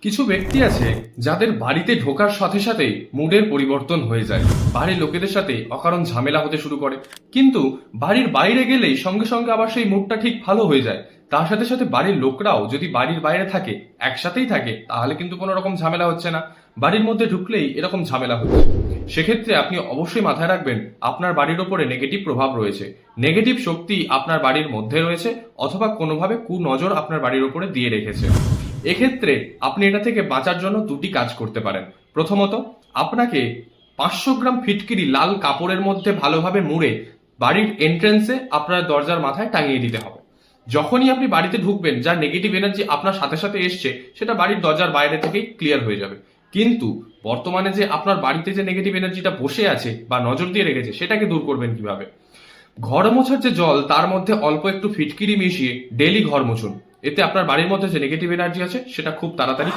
কিছু ব্যক্তি আছে যাদের বাড়িতে ঢোকার সাথে সাথেই মুডের পরিবর্তন হয়ে যায়, বাড়ির লোকেদের সাথে অকারণ ঝামেলা হতে শুরু করে। কিন্তু বাড়ির বাইরে গেলেই সঙ্গে সঙ্গে আবার সেই মুডটা ঠিক ভালো হয়ে যায়। তার সাথে সাথে বাড়ির লোকরাও যদি বাড়ির বাইরে থাকে, একসাথেই থাকে, তাহলে কিন্তু কোনো রকম ঝামেলা হচ্ছে না। বাড়ির মধ্যে ঢুকলেই এরকম ঝামেলা হচ্ছে। সেক্ষেত্রে আপনি অবশ্যই মাথায় রাখবেন, আপনার বাড়ির ওপরে নেগেটিভ প্রভাব রয়েছে। নেগেটিভ শক্তি আপনার বাড়ির মধ্যে রয়েছে, অথবা কোনোভাবে কুনজর আপনার বাড়ির ওপরে দিয়ে রেখেছে। এক্ষেত্রে আপনি এটা থেকে বাঁচার জন্য দুটি কাজ করতে পারেন। প্রথমত, আপনাকে 500 গ্রাম ফিটকিরি লাল কাপড়ের মধ্যে ভালোভাবে মুড়ে বাড়ির এন্ট্রেন্সে আপনার দরজার মাথায় টাঙিয়ে দিতে হবে। যখনই আপনি বাড়িতে ঢুকবেন, যার নেগেটিভ এনার্জি আপনার সাথে সাথে এসছে, সেটা বাড়ির দরজার বাইরে থেকেই ক্লিয়ার হয়ে যাবে। কিন্তু বর্তমানে যে আপনার বাড়িতে যে নেগেটিভ এনার্জিটা বসে আছে বা নজর দিয়ে রেখেছে, সেটাকে দূর করবেন কিভাবে? ঘর মোছার যে জল, তার মধ্যে অল্প একটু ফিটকিরি মিশিয়ে ডেলি ঘর মুছুন। এতে আপনার বাড়ির মধ্যে যে নেগেটিভ এনার্জি আছে, সেটা খুব তাড়াতাড়ি